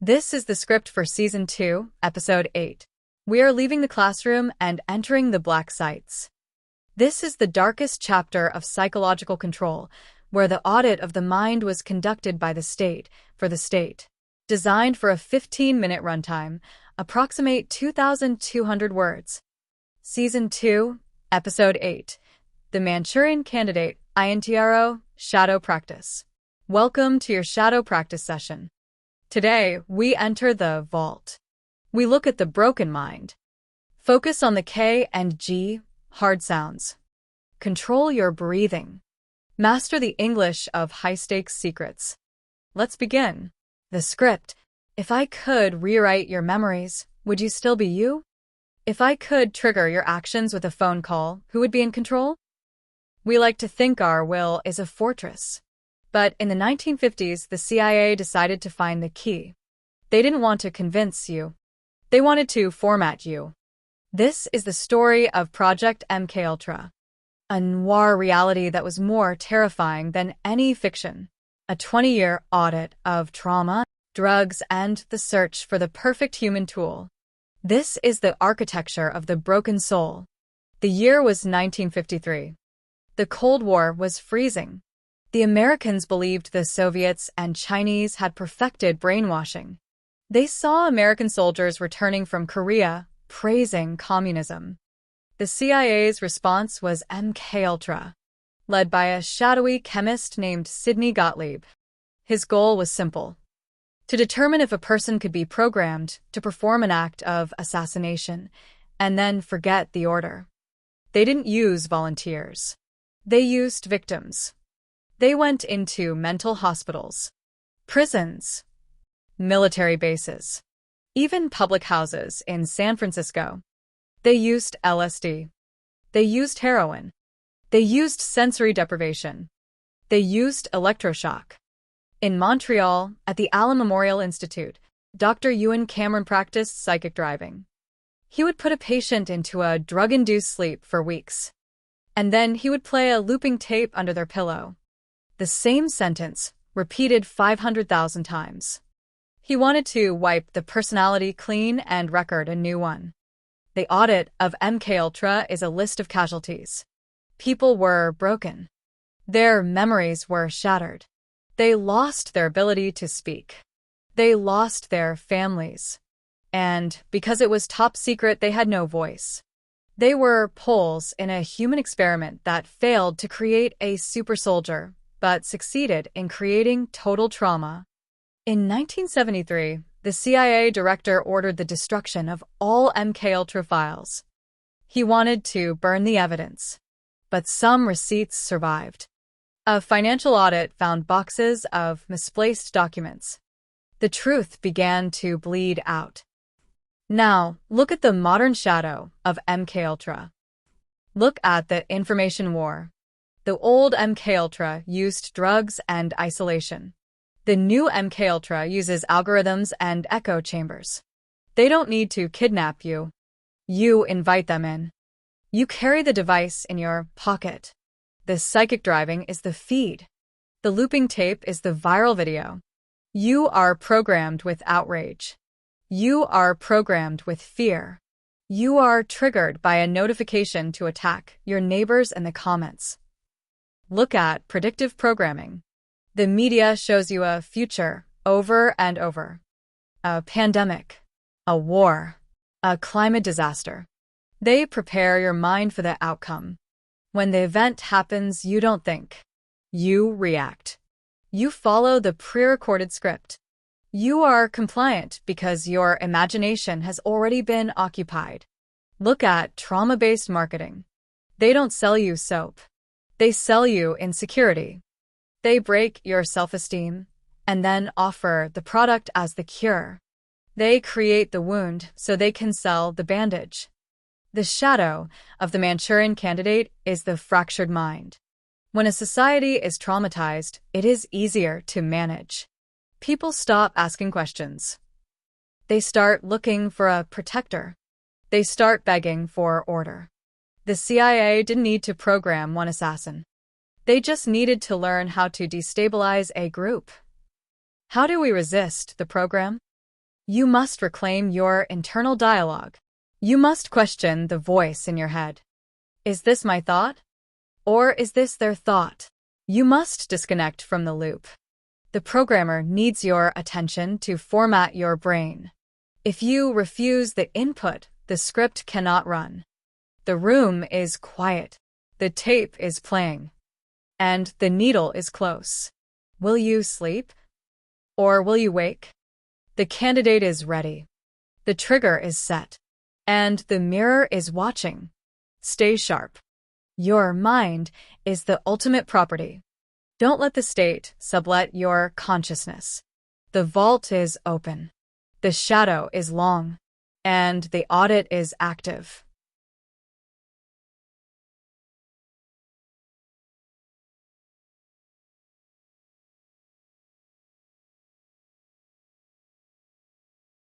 This is the script for Season 2, Episode 8. We are leaving the classroom and entering the black sites. This is the darkest chapter of psychological control, where the audit of the mind was conducted by the state, for the state. Designed for a 15-minute runtime, approximate 2,200 words. Season 2, Episode 8. The Manchurian Candidate, INTRO, Shadow Practice. Welcome to your shadow practice session. Today, we enter the vault. We look at the broken mind. Focus on the K and G, hard sounds. Control your breathing. Master the English of high-stakes secrets. Let's begin. The script. If I could rewrite your memories, would you still be you? If I could trigger your actions with a phone call, who would be in control? We like to think our will is a fortress. But in the 1950s, the CIA decided to find the key. They didn't want to convince you. They wanted to format you. This is the story of Project MKUltra, a noir reality that was more terrifying than any fiction. A 20-year audit of trauma, drugs, and the search for the perfect human tool. This is the architecture of the broken soul. The year was 1953. The Cold War was freezing. The Americans believed the Soviets and Chinese had perfected brainwashing. They saw American soldiers returning from Korea, praising communism. The CIA's response was MKUltra, led by a shadowy chemist named Sidney Gottlieb. His goal was simple: to determine if a person could be programmed to perform an act of assassination and then forget the order. They didn't use volunteers. They used victims. They went into mental hospitals, prisons, military bases, even public houses in San Francisco. They used LSD. They used heroin. They used sensory deprivation. They used electroshock. In Montreal, at the Allen Memorial Institute, Dr. Ewan Cameron practiced psychic driving. He would put a patient into a drug-induced sleep for weeks, and then he would play a looping tape under their pillow. The same sentence, repeated 500,000 times. He wanted to wipe the personality clean and record a new one. The audit of MKUltra is a list of casualties. People were broken. Their memories were shattered. They lost their ability to speak. They lost their families. And because it was top secret, they had no voice. They were poles in a human experiment that failed to create a super soldier, but succeeded in creating total trauma. In 1973, the CIA director ordered the destruction of all MKUltra files. He wanted to burn the evidence, but some receipts survived. A financial audit found boxes of misplaced documents. The truth began to bleed out. Now, look at the modern shadow of MKUltra. Look at the information war. The old MKUltra used drugs and isolation. The new MKUltra uses algorithms and echo chambers. They don't need to kidnap you. You invite them in. You carry the device in your pocket. The psychic driving is the feed. The looping tape is the viral video. You are programmed with outrage. You are programmed with fear. You are triggered by a notification to attack your neighbors in the comments. Look at predictive programming. The media shows you a future over and over. A pandemic, a war, a climate disaster. They prepare your mind for the outcome. When the event happens, you don't think. You react. You follow the pre-recorded script. You are compliant because your imagination has already been occupied. Look at trauma-based marketing. They don't sell you soap. They sell you insecurity. They break your self-esteem and then offer the product as the cure. They create the wound so they can sell the bandage. The shadow of the Manchurian Candidate is the fractured mind. When a society is traumatized, it is easier to manage. People stop asking questions. They start looking for a protector. They start begging for order. The CIA didn't need to program one assassin. They just needed to learn how to destabilize a group. How do we resist the program? You must reclaim your internal dialogue. You must question the voice in your head. Is this my thought? Or is this their thought? You must disconnect from the loop. The programmer needs your attention to format your brain. If you refuse the input, the script cannot run. The room is quiet. The tape is playing. And the needle is close. Will you sleep? Or will you wake? The candidate is ready. The trigger is set. And the mirror is watching. Stay sharp. Your mind is the ultimate property. Don't let the state sublet your consciousness. The vault is open. The shadow is long. And the audit is active.